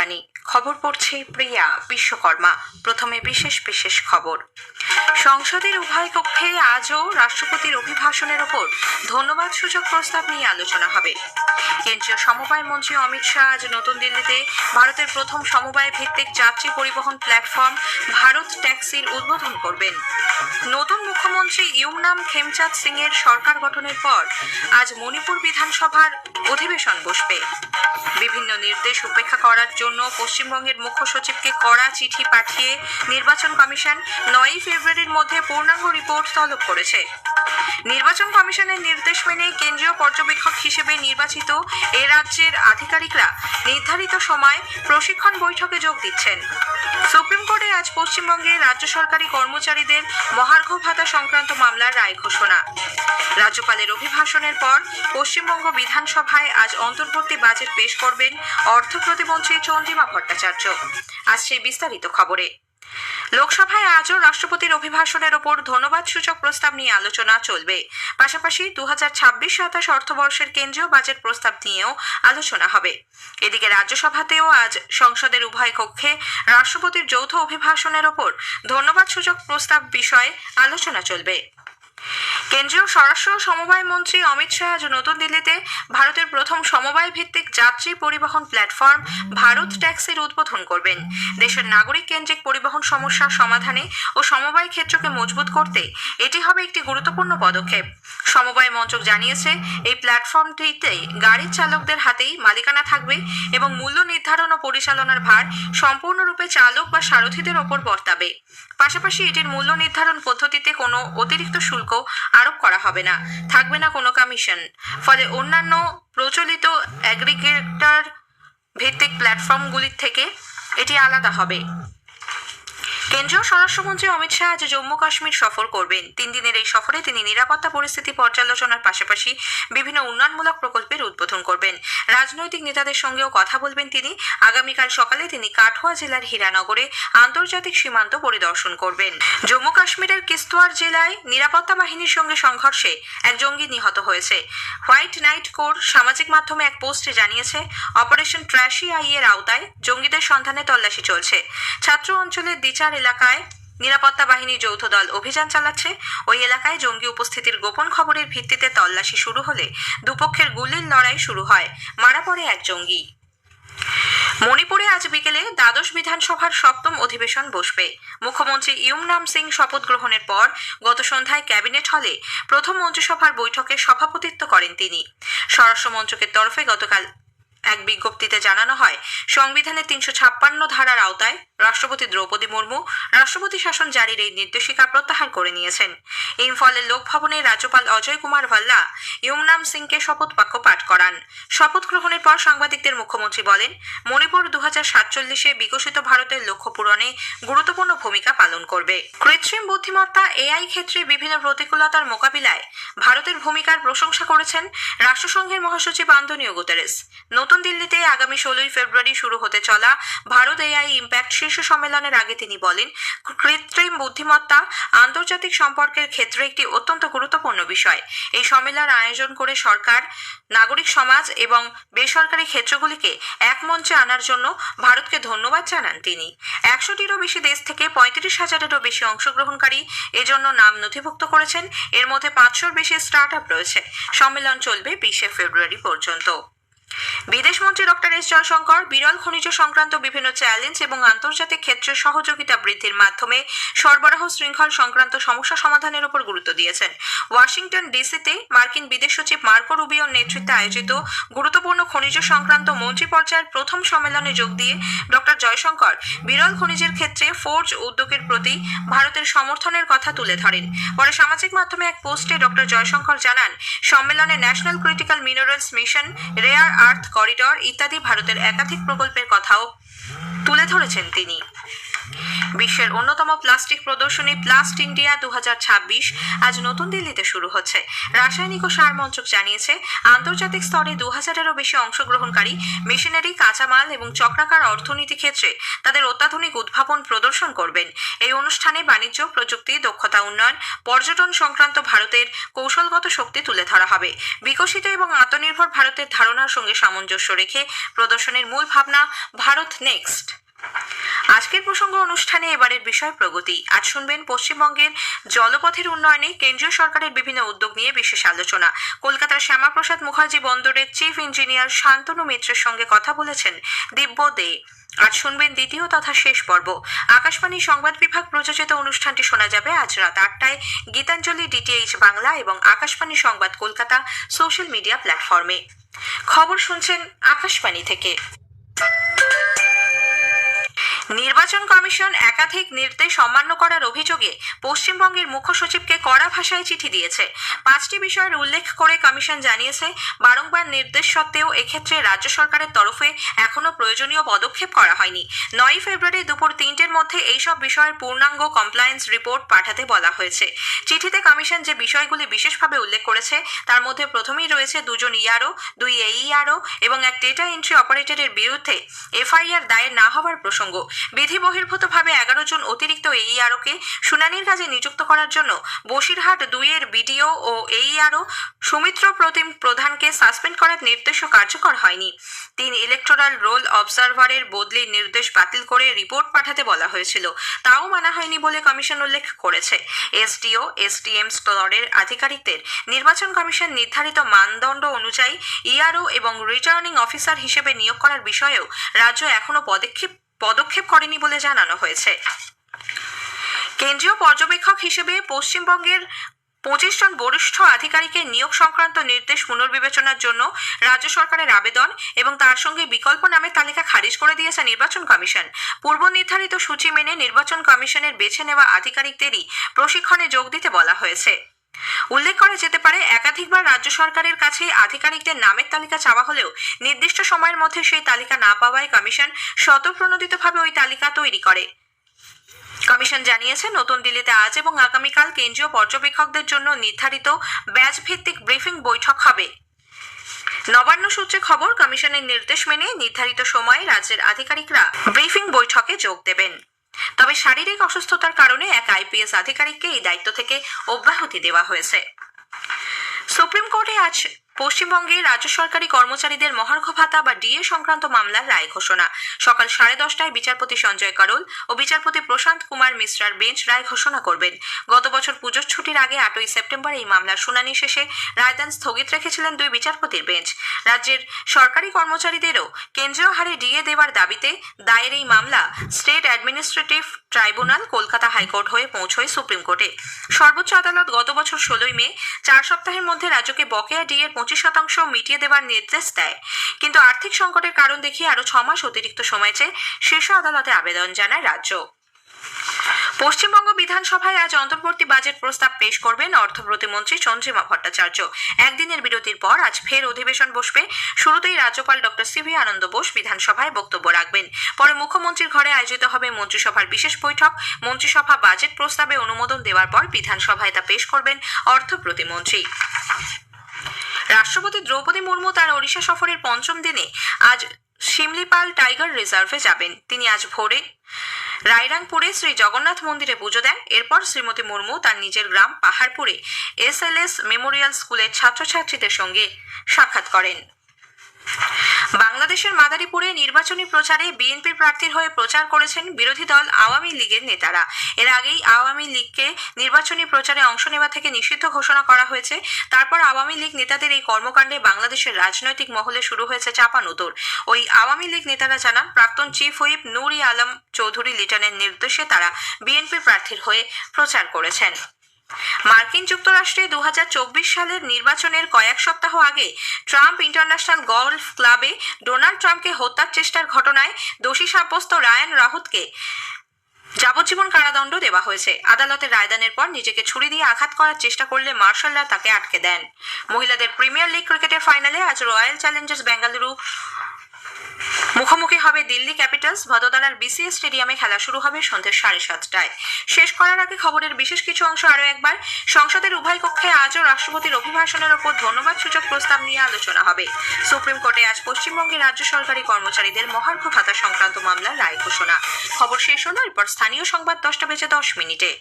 রাজধানী। খবর পড়ছে প্রিয়া বিশ্বকর্মা। প্রথমে বিশেষ খবর। সংসদের উভয় কক্ষে আজও রাষ্ট্রপতির অভিভাষণের ওপর ধন্যবাদসূচক প্রস্তাব নিয়ে আলোচনা হবে। কেন্দ্রীয় সমবায় মন্ত্রী অমিত শাহ আজ নতুন দিল্লিতে ভারতের প্রথম সমবায় ভিত্তিক যাত্রী পরিবহন প্ল্যাটফর্ম ভারত ট্যাক্সির উদ্বোধন করবেন। নতুন মুখ্যমন্ত্রী ইউমনাম খেমচাঁদ সিং এর সরকার গঠনের পর আজ মণিপুর বিধানসভার অধিবেশন বসবে। বিভিন্ন নির্দেশ উপেক্ষা করার জন্য পশ্চিমবঙ্গের মুখ্য সচিবকে কড়া চিঠি পাঠিয়ে নির্বাচন কমিশন 9 ফেব্রুয়ারির মধ্যে পূর্ণাঙ্গ রিপোর্ট তলব করেছে। নির্বাচন কমিশনের নির্দেশ মেনে কেন্দ্রীয় পর্যবেক্ষক হিসেবে নির্বাচিত এ রাজ্যের আধিকারিকরা নির্ধারিত সময় প্রশিক্ষণ বৈঠকে যোগ দিচ্ছেন। সুপ্রিম কোর্টে আজ পশ্চিমবঙ্গের রাজ্য সরকারি কর্মচারীদের মহার্ঘ ভাতা সংক্রান্ত মামলার রায় ঘোষণা। রাজ্যপালের অভিভাষণের পর পশ্চিমবঙ্গ বিধানসভায় আজ অন্তর্বর্তী বাজেট পেশ করবেন অর্থ প্রতিমন্ত্রী চন্দ্রিমা ভট্টাচার্য। আজ সেই বিস্তারিত খবরে। লোকসভায় আজও রাষ্ট্রপতির অভিভাষণের ওপর ধন্যবাদসূচক প্রস্তাব নিয়ে আলোচনা চলবে। পাশাপাশি 2026-27 অর্থবর্ষের কেন্দ্রীয় বাজেট প্রস্তাব নিয়েও আলোচনা হবে। এদিকে রাজ্যসভাতেও আজ সংসদের উভয় কক্ষে রাষ্ট্রপতির যৌথ অভিভাষণের ওপর ধন্যবাদসূচক প্রস্তাব বিষয়ে আলোচনা চলবে। কেন্দ্রীয় স্বরাষ্ট্র ও সমবায় মন্ত্রী অমিত শাহ আজ নতুন দিল্লিতে ভারতের প্রথম সমবায় ভিত্তিক যাত্রী পরিবহন প্ল্যাটফর্ম ভারত ট্যাক্সির উদ্বোধন করবেন। দেশের নাগরিক কেন্দ্রিক পরিবহন সমস্যার সমাধানে ও সমবায় ক্ষেত্রকে মজবুত করতে এটি হবে একটি গুরুত্বপূর্ণ পদক্ষেপ। সমবায় মন্ত্রক জানিয়েছে, এই প্ল্যাটফর্মটিতে গাড়ির চালকদের হাতেই মালিকানা থাকবে এবং মূল্য নির্ধারণ ও পরিচালনার ভার সম্পূর্ণরূপে চালক বা সারথীদের ওপর বর্তাবে। পাশাপাশি এটির মূল্য নির্ধারণ পদ্ধতিতে কোনো অতিরিক্ত শুল্ক আরোপ করা হবে না, থাকবে না কোনো কমিশন। ফলে অন্যান্য প্রচলিত অ্যাগ্রিগেটর ভিত্তিক প্ল্যাটফর্মগুলির থেকে এটি আলাদা হবে। কেন্দ্রীয় স্বরাষ্ট্রমন্ত্রী অমিত শাহ আজ জম্মু কাশ্মীর সফর করবেন। 3 দিনের এই সফরে তিনি নিরাপত্তা পরিস্থিতি পর্যালোচনার পাশাপাশি বিভিন্ন উন্নয়নমূলক প্রকল্পের উদ্বোধন করবেন। রাজনৈতিক নেতাদের সঙ্গেও কথা বলবেন তিনি। আগামীকাল সকালে তিনি কাঠুয়া জেলার হীরানগরে আন্তর্জাতিক সীমান্ত পরিদর্শন করবেন। জম্মু কাশ্মীরের কিস্তোয়ার জেলায় নিরাপত্তা বাহিনীর সঙ্গে সংঘর্ষে এক জঙ্গি নিহত হয়েছে। হোয়াইট নাইট কোর সামাজিক মাধ্যমে এক পোস্টে জানিয়েছে, অপারেশন ট্র্যাশি আই এর আওতায় জঙ্গিদের সন্ধানে তল্লাশি চলছে। ছাত্র অঞ্চলের দিচার এলাকায় নিরাপত্তা বাহিনীর যৌথ দল অভিযান চালাচ্ছে। ওই এলাকায় জঙ্গি উপস্থিতির গোপন খবরের ভিত্তিতে তল্লাশি শুরু হলে দুপক্ষের গুলির লড়াই শুরু হয়। মারা পড়ে এক জঙ্গি। মণিপুরে আজ বিকেলে দ্বাদশ বিধানসভার 7ম অধিবেশন বসবে। মুখ্যমন্ত্রী ইউমনাম সিং শপথ গ্রহণের পর গত সন্ধ্যায় ক্যাবিনেট হলে প্রথম মন্ত্রিসভার বৈঠকে সভাপতিত্ব করেন তিনি। স্বরাষ্ট্র মন্ত্রকের তরফে গতকাল এক বিজ্ঞপ্তিতে জানানো হয়, সংবিধানের 356 ধারার আওতায় রাষ্ট্রপতি দ্রৌপদী মুর্মু রাষ্ট্রপতি শাসন জারির এই নির্দেশিকা প্রত্যাহার করে নিয়েছেন। ইম্ফলের লোকভবনে রাজ্যপাল অজয় কুমার ভাল্লা ইউমনাম সিংকে শপথ বাক্য পাঠ করান। শপথ গ্রহণের পর সাংবাদিকদের মুখ্যমন্ত্রী বলেন, মণিপুর 2047-এ বিকশিত ভারতের লক্ষ্য পূরণে গুরুত্বপূর্ণ ভূমিকা পালন করবে। কৃত্রিম বুদ্ধিমত্তা এআই ক্ষেত্রে বিভিন্ন প্রতিকূলতার মোকাবিলায় ভারতের ভূমিকার প্রশংসা করেছেন রাষ্ট্রসংঘের মহাসচিব আন্তোনিও গুতেরেস। নতুন দিল্লিতে আগামী 16 ফেব্রুয়ারি শুরু হতে চলা ভারত এআই ইম্প্যাক্ট শীর্ষ সম্মেলনের আগে তিনি বলেন, কৃত্রিম বুদ্ধিমত্তা আন্তর্জাতিক সম্পর্কের ক্ষেত্রে একটি অত্যন্ত গুরুত্বপূর্ণ বিষয়। এই সম্মেলন আয়োজন করে সরকার, নাগরিক সমাজ এবং বেসরকারি ক্ষেত্রগুলিকে এক মঞ্চে আনার জন্য ভারতকে ধন্যবাদ জানান তিনি। 100টিরও বেশি দেশ থেকে 35,000-এরও বেশি অংশগ্রহণকারী এজন্য নাম নথিভুক্ত করেছেন। এর মধ্যে 500-র বেশি স্টার্টআপ রয়েছে। সম্মেলন চলবে 20 ফেব্রুয়ারি পর্যন্ত। বিদেশমন্ত্রী ডক্টর এস জয়শঙ্কর বিরল খনিজ সংক্রান্ত বিভিন্ন চ্যালেঞ্জ এবং আন্তর্জাতিক ক্ষেত্রে সহযোগিতা বৃদ্ধির মাধ্যমে সরবরাহ শৃঙ্খল সংক্রান্ত সমস্যা সমাধানের উপর গুরুত্ব দিয়েছেন। ওয়াশিংটন ডিসিতে মার্কিন বিদেশ সচিব মার্কো রুবিওর নেতৃত্বে আয়োজিত গুরুত্বপূর্ণ খনিজ সংক্রান্ত মন্ত্রী পর্যায়ের প্রথম সম্মেলনে যোগ দিয়ে ডক্টর জয়শঙ্কর বিরল খনিজের ক্ষেত্রে ফোর্জ উদ্যোগের প্রতি ভারতের সমর্থনের কথা তুলে ধরেন। পরে সামাজিক মাধ্যমে এক পোস্টে ডক্টর জয়শঙ্কর জানান, সম্মেলনে national critical minerals mission, rare earth corridor ইত্যাদি ভারতের একাধিক প্রকল্পের কথাও তুলে ধরেছেন তিনি। বিশ্বের অন্যতম প্লাস্টিক প্রদর্শনী প্লাস্ট ইন্ডিয়া 2026 আজ নতুন দিল্লিতে শুরু হচ্ছে। রাসায়নিক ও সার মন্ত্রক জানিয়েছে, আন্তর্জাতিক স্তরে 2000-এরও বেশি অংশগ্রহণকারী মেশিনারি, কাঁচামাল এবং চক্রাকার অর্থনীতি ক্ষেত্রে তাদের অত্যাধুনিক উদ্ভাবন প্রদর্শন করবেন। এই অনুষ্ঠানে বাণিজ্য, প্রযুক্তি, দক্ষতা উন্নয়ন, পর্যটন সংক্রান্ত ভারতের কৌশলগত শক্তি তুলে ধরা হবে। বিকশিত এবং আত্মনির্ভর ভারতের ধারণার সঙ্গে সামঞ্জস্য রেখে প্রদর্শনের মূল ভাবনা ভারত নেক্সট। আজকের প্রসঙ্গ অনুষ্ঠানে এবারের বিষয় প্রগতি। আজ শুনবেন পশ্চিমবঙ্গের জলপথের উন্নয়নে কেন্দ্রীয় সরকারের বিভিন্ন উদ্যোগ নিয়ে বিশেষ আলোচনা। কলকাতার শ্যামাপ্রসাদ মুখার্জি বন্দরের চিফ ইঞ্জিনিয়ার শান্তনু মিত্রের সঙ্গে কথা বলেছেন দিব্য দে। আজ শুনবেন দ্বিতীয় তথা শেষ পর্ব। আকাশবাণী সংবাদ বিভাগ প্রযোজিত অনুষ্ঠানটি শোনা যাবে আজ রাত 8টায় গীতাঞ্জলি ডিটিএইচ বাংলা এবং আকাশবাণী সংবাদ কলকাতা সোশ্যাল মিডিয়া প্ল্যাটফর্মে। খবর শুনছেন আকাশবাণী থেকে। নির্বাচন কমিশন একাধিক নির্দেশ অমান্য করার অভিযোগে পশ্চিমবঙ্গের মুখ্য সচিবকে কড়া ভাষায় চিঠি দিয়েছে। 5টি বিষয়ের উল্লেখ করে কমিশন জানিয়েছে, বারংবার নির্দেশ সত্ত্বেও এক্ষেত্রে রাজ্য সরকারের তরফে এখনো প্রয়োজনীয় পদক্ষেপ করা হয়নি। 9 ফেব্রুয়ারি দুপুর 3টের মধ্যে এইসব বিষয়ের পূর্ণাঙ্গ কমপ্লায়েন্স রিপোর্ট পাঠাতে বলা হয়েছে। চিঠিতে কমিশন যে বিষয়গুলি বিশেষভাবে উল্লেখ করেছে তার মধ্যে প্রথমেই রয়েছে 2 জন ইআরও, 2 এইআরও এবং এক ডেটা এন্ট্রি অপারেটরের বিরুদ্ধে এফআইআর দায়ের না হওয়ার প্রসঙ্গ। বিধি বহির্ভূতভাবে 11 জন অতিরিক্ত এইআরওকে শুনানির কাজে নিযুক্ত করার জন্য বসিরহাট 2-এর বিডিও ও এইআরও সুমিত্র প্রতিম প্রধানকে সাসপেন্ড করার নির্দেশও কার্যকর হয়নি। 3 ইলেকটোরাল রোল অবজারভারের বদলির নির্দেশ বাতিল করে রিপোর্ট পাঠাতে বলা হয়েছিল, তাও মানা হয়নি বলে কমিশন উল্লেখ করেছে। এসডিও, এসডিএম স্তরের আধিকারিকদের নির্বাচন কমিশন নির্ধারিত মানদণ্ড অনুযায়ী ইআরও এবং রিটার্নিং অফিসার হিসেবে নিয়োগ করার বিষয়েও রাজ্য এখনো পদক্ষেপ করেনি বলে জানানো হয়েছে। কেন্দ্রীয় পর্যবেক্ষক হিসেবে পশ্চিমবঙ্গের 25 জন বরিষ্ঠ আধিকারিকের নিয়োগ সংক্রান্ত নির্দেশ পুনর্বিবেচনার জন্য রাজ্য সরকারের আবেদন এবং তার সঙ্গে বিকল্প নামের তালিকা খারিজ করে দিয়েছে নির্বাচন কমিশন। পূর্ব নির্ধারিত সূচি মেনে নির্বাচন কমিশনের বেছে নেওয়া আধিকারিকদেরই প্রশিক্ষণে যোগ দিতে বলা হয়েছে। উল্লেখ করা যেতে পারে, একাধিকবার রাজ্য সরকারের কাছে আধিকারিকদের নামের তালিকা চাওয়া হলেও নির্দিষ্ট সময়ের মধ্যে সেই তালিকা না পাওয়ায় কমিশন স্বতঃপ্রণোদিতভাবে ওই তালিকা তৈরি করে। কমিশন জানিয়েছে, নতুন দিল্লিতে আজ এবং আগামীকাল কেন্দ্রীয় পর্যবেক্ষকদের জন্য নির্ধারিত ব্যাচ ভিত্তিক ব্রিফিং বৈঠক হবে। নবান্ন সূত্রে খবর, কমিশনের নির্দেশ মেনে নির্ধারিত সময়ে রাজ্যের আধিকারিকরা ব্রিফিং বৈঠকে যোগ দেবেন। তবে শারীরিক অসুস্থতার কারণে এক আইপিএস আধিকারিককে এই দায়িত্ব থেকে অব্যাহতি দেওয়া হয়েছে। সুপ্রিম কোর্টে আজ পশ্চিমবঙ্গে রাজ্য সরকারি কর্মচারীদের মহার্ঘ ভাতা বা ডিএ সংক্রান্ত মামলার রায় ঘোষণা। সকাল 10:30টায় বিচারপতি সঞ্জয় করল ও বিচারপতি প্রশান্ত কুমার মিশ্রার বেঞ্চ রায় ঘোষণা করবেন। গত বছর পুজোর ছুটির আগে 8ই সেপ্টেম্বর এই মামলার শুনানি শেষে রায়দান স্থগিত রেখেছিলেন 2 বিচারপতির বেঞ্চ। রাজ্যের সরকারি কর্মচারীদেরও কেন্দ্রীয় হারে ডিএ দেওয়ার দাবিতে দায়ের এই মামলা state administrative tribunal Kolkata high court হয়ে পৌঁছয় সুপ্রিম কোর্টে। সর্বোচ্চ আদালত গত বছর 16ই মে 4 সপ্তাহের মধ্যে রাজ্যকে বকেয়া ডিএর 25% মিটিয়ে দেওয়ার নির্দেশ দেয়, কিন্তু আর্থিক সংকটের কারণ দেখিয়ে আরো 6 মাস অতিরিক্ত সময় চেয়ে শীর্ষ আদালতে আবেদন জানায় রাজ্য। পশ্চিমবঙ্গ বিধানসভায় আজ অন্তর্বর্তী বাজেট প্রস্তাব পেশ করবেন অর্থ প্রতিমন্ত্রী চন্দ্রিমা ভট্টাচার্য। একদিনের বিরতির পর আজ ফের অধিবেশন বসবে। শুরুতেই রাজ্যপাল ডক্টর সিভি আনন্দ বোস বিধানসভায় বক্তব্য রাখবেন। পরে মুখ্যমন্ত্রীর ঘরে আয়োজিত হবে মন্ত্রিসভার বিশেষ বৈঠক। মন্ত্রিসভা বাজেট প্রস্তাবে অনুমোদন দেওয়ার পর বিধানসভায় তা পেশ করবেন অর্থ প্রতিমন্ত্রী। রাষ্ট্রপতি দ্রৌপদী মুর্মু তার ওড়িশা সফরের 5ম দিনে আজ শিমলিপাল টাইগার রিজার্ভে যাবেন। তিনি আজ ভোরে রায়রাংপুরে শ্রী জগন্নাথ মন্দিরে পুজো দেন। এরপর শ্রীমতী মুর্মু তার নিজের গ্রাম পাহাড়পুরে এসএলএস মেমোরিয়াল স্কুলের ছাত্রছাত্রীদের সঙ্গে সাক্ষাৎ করেন। বাংলাদেশের মাদারীপুরে নির্বাচনী প্রচারে বিএনপির প্রার্থীর হয়ে প্রচার করেছেন বিরোধী দল আওয়ামী লীগের নেতারা। এর আগেই আওয়ামী লীগকে নির্বাচনী প্রচারে অংশ নেওয়া থেকে নিষিদ্ধ ঘোষণা করা হয়েছে। তারপর আওয়ামী লীগ নেতাদের এই কর্মকাণ্ডে বাংলাদেশের রাজনৈতিক মহলে শুরু হয়েছে চাপানুতোর। ওই আওয়ামী লীগ নেতারা জানান, প্রাক্তন চিফ হুইপ নুর-ই আলম চৌধুরী লিটনের নির্দেশে তারা বিএনপির প্রার্থীর হয়ে প্রচার করেছেন। মার্কিন যুক্তরাষ্ট্রে 2024 সালের নির্বাচনের কয়েক সপ্তাহ আগে ট্রাম্প ইন্টারন্যাশনাল গলফ ক্লাবে ডোনাল্ড ট্রাম্পকে হত্যার চেষ্টার ঘটনায় দোষী সাব্যস্ত রায়ান রাহুতকে যাবজ্জীবন কারাদণ্ড দেওয়া হয়েছে। আদালতের রায়দানের পর নিজেকে ছুরি দিয়ে আঘাত করার চেষ্টা করলে মার্শালরা তাকে আটকে দেন। মহিলাদের প্রিমিয়ার লিগ ক্রিকেটের ফাইনালে আজ রয়্যাল চ্যালেঞ্জার্স বেঙ্গালুরু মুখোমুখি হবে দিল্লি ক্যাপিটালস। ভদোদরার বিসিএস স্টেডিয়ামে খেলা শুরু হবে সন্ধ্যে 7:30টায়। শেষ করার আগে খবরের বিশেষ কিছু অংশ আরও একবার। সংসদের উভয় কক্ষে আজও রাষ্ট্রপতির অভিভাষণের ওপর ধন্যবাদসূচক প্রস্তাব নিয়ে আলোচনা হবে। সুপ্রিম কোর্টে আজ পশ্চিমবঙ্গের রাজ্য সরকারি কর্মচারীদের মহার্ঘ ভাতা সংক্রান্ত মামলার রায় ঘোষণা। খবর শেষ হলো, এরপর স্থানীয় সংবাদ 10টা বেজে 10 মিনিটে।